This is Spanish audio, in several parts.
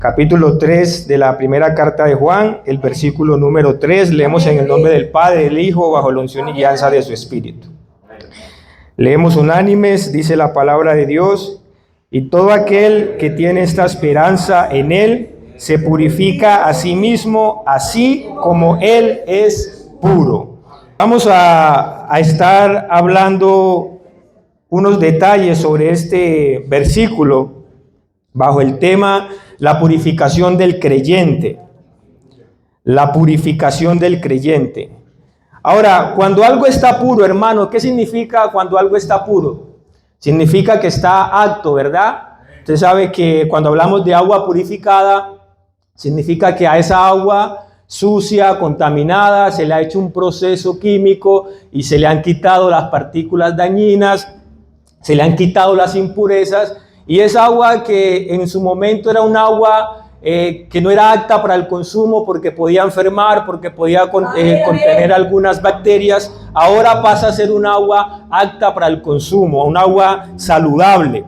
Capítulo 3 de la primera carta de Juan, el versículo número 3, leemos en el nombre del Padre, del Hijo, bajo la unción y guianza de su Espíritu. Leemos unánimes, dice la palabra de Dios, y todo aquel que tiene esta esperanza en Él, se purifica a sí mismo, así como Él es puro. Vamos a estar hablando unos detalles sobre este versículo, bajo el tema la purificación del creyente. La purificación del creyente. Ahora, cuando algo está puro, hermano, ¿qué significa cuando algo está puro? Significa que está apto, ¿verdad? Usted sabe que cuando hablamos de agua purificada, significa que a esa agua sucia, contaminada, se le ha hecho un proceso químico y se le han quitado las partículas dañinas, se le han quitado las impurezas. Y esa agua que en su momento era un agua que no era apta para el consumo porque podía enfermar, porque podía contener algunas bacterias, ahora pasa a ser un agua apta para el consumo, un agua saludable.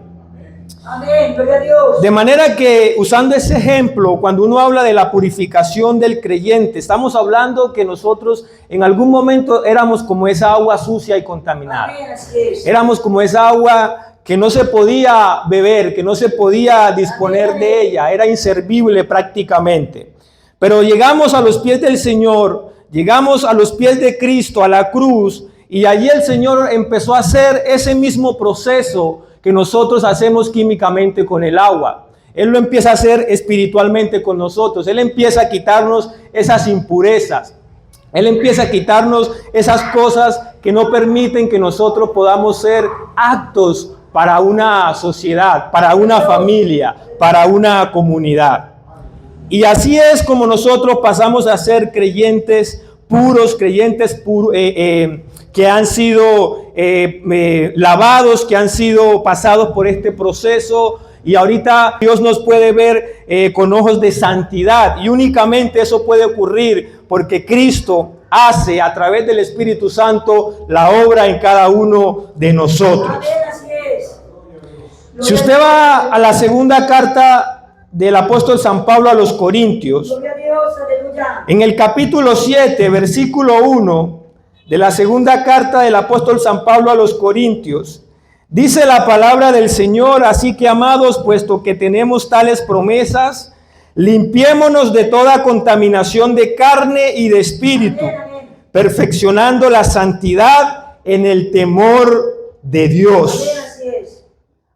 Amén, gloria a Dios. De manera que, usando ese ejemplo, cuando uno habla de la purificación del creyente, estamos hablando que nosotros en algún momento éramos como esa agua sucia y contaminada. Amén, así es. Éramos como esa agua que no se podía beber, que no se podía disponer de ella, era inservible prácticamente. Pero llegamos a los pies del Señor, llegamos a los pies de Cristo, a la cruz, y allí el Señor empezó a hacer ese mismo proceso que nosotros hacemos químicamente con el agua. Él lo empieza a hacer espiritualmente con nosotros. Él empieza a quitarnos esas impurezas. Él empieza a quitarnos esas cosas que no permiten que nosotros podamos ser aptos para una sociedad, para una familia, para una comunidad. Y así es como nosotros pasamos a ser creyentes puros, que han sido lavados, que han sido pasados por este proceso. Y ahorita Dios nos puede ver con ojos de santidad. Y únicamente eso puede ocurrir porque Cristo hace a través del Espíritu Santo la obra en cada uno de nosotros. Amén, así es. Si usted va a la segunda carta del apóstol San Pablo a los Corintios, Gloria a Dios, aleluya. en el capítulo 7, versículo 1 de la segunda carta del apóstol San Pablo a los Corintios, dice la palabra del Señor: así que, amados, puesto que tenemos tales promesas, limpiémonos de toda contaminación de carne y de espíritu, perfeccionando la santidad en el temor de Dios. Amén, así es.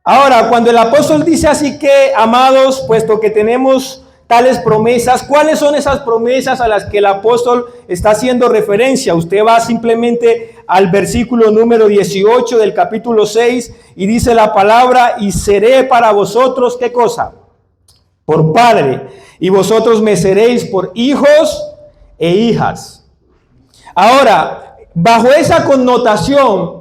Ahora, cuando el apóstol dice así que, amados, puesto que tenemos tales promesas, ¿cuáles son esas promesas a las que el apóstol está haciendo referencia? Usted va simplemente al versículo número 18 del capítulo 6 y dice la palabra: y seré para vosotros, ¿qué cosa? Por padre, y vosotros me seréis por hijos e hijas. Ahora, bajo esa connotación,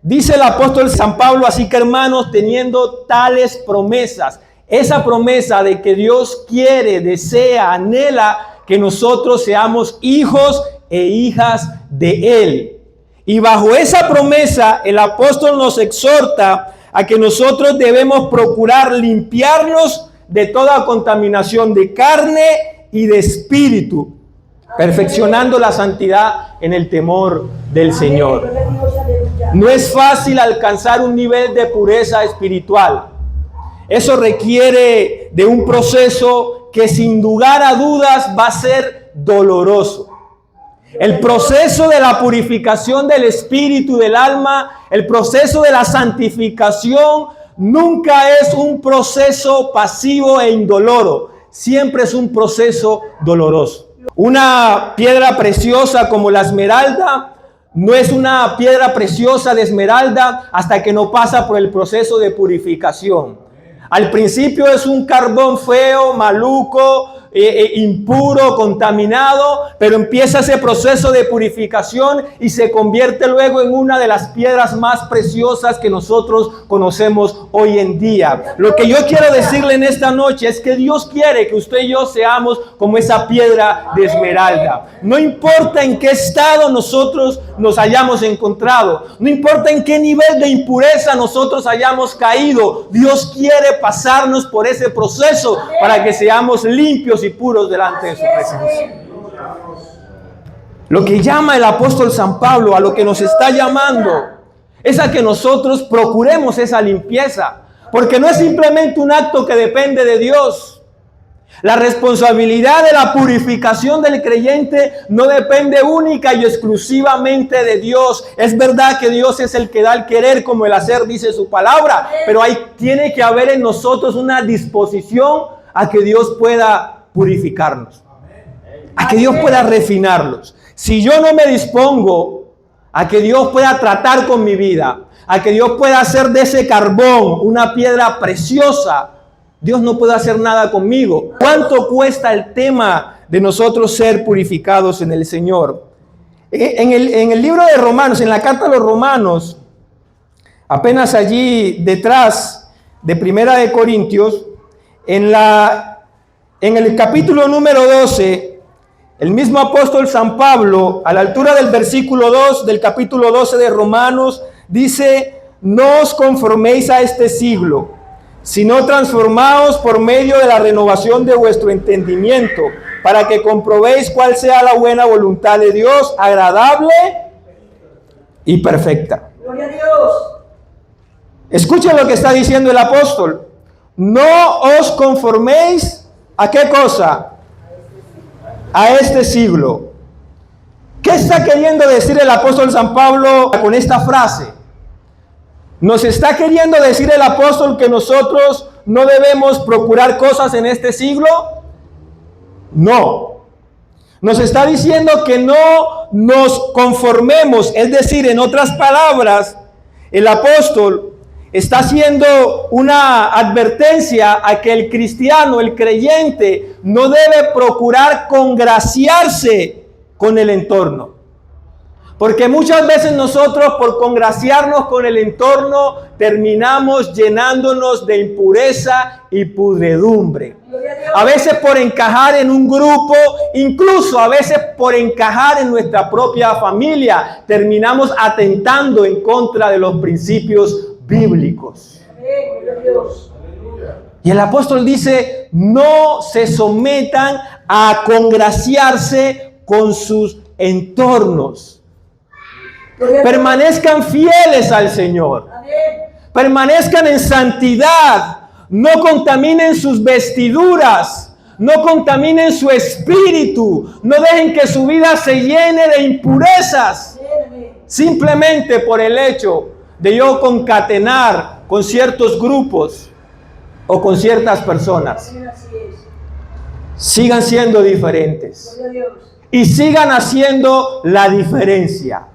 dice el apóstol San Pablo: así que, hermanos, teniendo tales promesas, esa promesa de que Dios quiere, desea, anhela que nosotros seamos hijos e hijas de Él. Y bajo esa promesa, el apóstol nos exhorta a que nosotros debemos procurar limpiarnos de toda contaminación de carne y de espíritu, perfeccionando la santidad en el temor del Señor. Gloria a Dios, aleluya. No es fácil alcanzar un nivel de pureza espiritual. Eso requiere de un proceso que sin lugar a dudas va a ser doloroso. El proceso de la purificación del espíritu, del alma, el proceso de la santificación nunca es un proceso pasivo e indoloro. Siempre es un proceso doloroso. Una piedra preciosa como la esmeralda no es una piedra preciosa de esmeralda hasta que no pasa por el proceso de purificación. Al principio es un carbón feo, maluco, impuro, contaminado, pero empieza ese proceso de purificación y se convierte luego en una de las piedras más preciosas que nosotros conocemos hoy en día. Lo que yo quiero decirle en esta noche es que Dios quiere que usted y yo seamos como esa piedra de esmeralda. No importa en qué estado nosotros nos hayamos encontrado, no importa en qué nivel de impureza nosotros hayamos caído, Dios quiere pasarnos por ese proceso para que seamos limpios y puros delante de su presencia. Lo que llama el apóstol San Pablo, a lo que nos está llamando, es a que nosotros procuremos esa limpieza, porque no es simplemente un acto que depende de Dios. La responsabilidad de la purificación del creyente no depende única y exclusivamente de Dios. Es verdad que Dios es el que da el querer como el hacer, dice su palabra, pero tiene que haber en nosotros una disposición a que Dios pueda purificarnos, a que Dios pueda refinarnos. Si yo no me dispongo a que Dios pueda tratar con mi vida, a que Dios pueda hacer de ese carbón una piedra preciosa, Dios no puede hacer nada conmigo. ¿Cuánto cuesta el tema de nosotros ser purificados en el Señor? En el libro de Romanos, en la carta a los Romanos, apenas allí detrás de Primera de Corintios, en el capítulo número 12, el mismo apóstol San Pablo, a la altura del versículo 2 del capítulo 12 de Romanos, dice: no os conforméis a este siglo, sino transformaos por medio de la renovación de vuestro entendimiento, para que comprobéis cuál sea la buena voluntad de Dios, agradable y perfecta. Gloria a Dios. Escuchen lo que está diciendo el apóstol. No os conforméis ¿a qué cosa? A este siglo. ¿Qué está queriendo decir el apóstol San Pablo con esta frase? ¿Nos está queriendo decir el apóstol que nosotros no debemos procurar cosas en este siglo? No. Nos está diciendo que no nos conformemos, es decir, en otras palabras, el apóstol está haciendo una advertencia a que el cristiano, el creyente, no debe procurar congraciarse con el entorno. Porque muchas veces nosotros, por congraciarnos con el entorno, terminamos llenándonos de impureza y pudredumbre. A veces por encajar en un grupo, incluso a veces por encajar en nuestra propia familia, terminamos atentando en contra de los principios bíblicos. Y el apóstol dice: no se sometan a congraciarse con sus entornos. Permanezcan fieles al Señor. Permanezcan en santidad. No contaminen sus vestiduras. No contaminen su espíritu. No dejen que su vida se llene de impurezas. Simplemente por el hecho de yo concatenar con ciertos grupos o con ciertas personas. Sigan siendo diferentes. Y sigan haciendo la diferencia.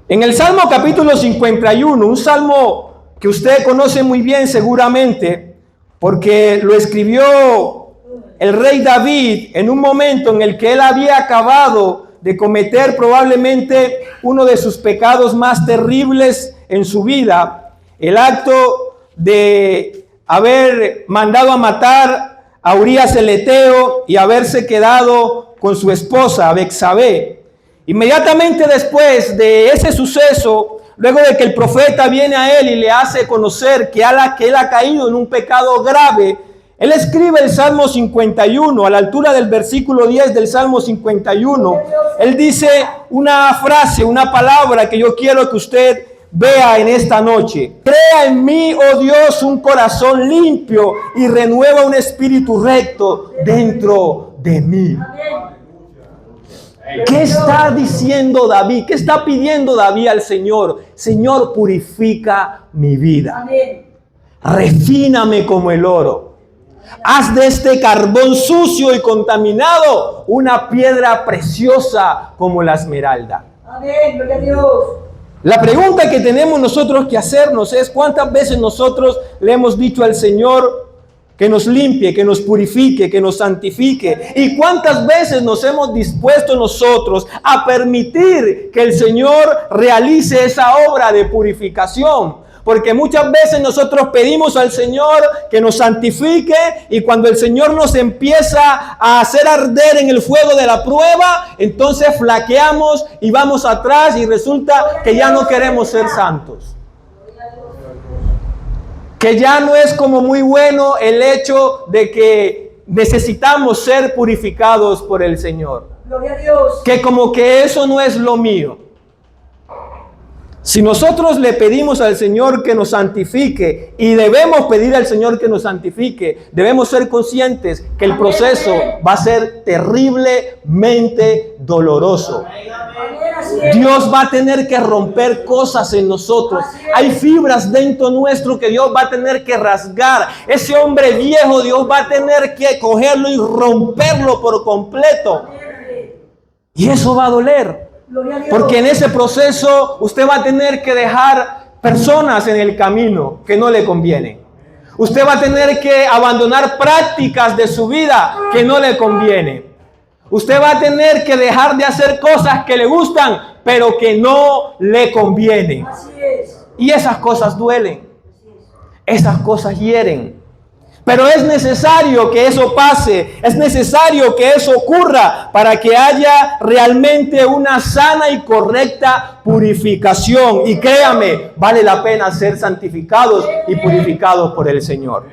En el Salmo capítulo 51, un salmo que usted conoce muy bien seguramente, porque lo escribió el rey David en un momento en el que él había acabado de cometer probablemente uno de sus pecados más terribles en su vida, el acto de haber mandado a matar a Urías el Eteo y haberse quedado con su esposa Betsabé. Inmediatamente después de ese suceso, luego de que el profeta viene a él y le hace conocer que él ha caído en un pecado grave, él escribe el Salmo 51, a la altura del versículo 10 del Salmo 51. Él dice una frase, una palabra que yo quiero que usted vea en esta noche. Crea en mí, oh Dios, un corazón limpio y renueva un espíritu recto dentro de mí. ¿Qué está diciendo David? ¿Qué está pidiendo David al Señor? Señor, purifica mi vida. Refíname como el oro. Haz de este carbón sucio y contaminado una piedra preciosa como la esmeralda. Amén, gloria a Dios. La pregunta que tenemos nosotros que hacernos es: ¿cuántas veces nosotros le hemos dicho al Señor: que nos limpie, que nos purifique, que nos santifique. ¿Y cuántas veces nos hemos dispuesto nosotros a permitir que el Señor realice esa obra de purificación? Porque muchas veces nosotros pedimos al Señor que nos santifique, y cuando el Señor nos empieza a hacer arder en el fuego de la prueba, entonces flaqueamos y vamos atrás y resulta que ya no queremos ser santos. Que ya no es como muy bueno el hecho de que necesitamos ser purificados por el Señor. Gloria a Dios. Que como que eso no es lo mío. Si nosotros le pedimos al Señor que nos santifique, y debemos pedir al Señor que nos santifique, debemos ser conscientes que el proceso va a ser terriblemente doloroso. Dios va a tener que romper cosas en nosotros. Hay fibras dentro nuestro que Dios va a tener que rasgar. Ese hombre viejo, Dios va a tener que cogerlo y romperlo por completo. Y eso va a doler. Porque en ese proceso usted va a tener que dejar personas en el camino que no le convienen. Usted va a tener que abandonar prácticas de su vida que no le convienen. Usted va a tener que dejar de hacer cosas que le gustan, pero que no le convienen. Así es. Y esas cosas duelen. Esas cosas hieren. Pero es necesario que eso pase. Es necesario que eso ocurra para que haya realmente una sana y correcta purificación. Y créame, vale la pena ser santificados y purificados por el Señor.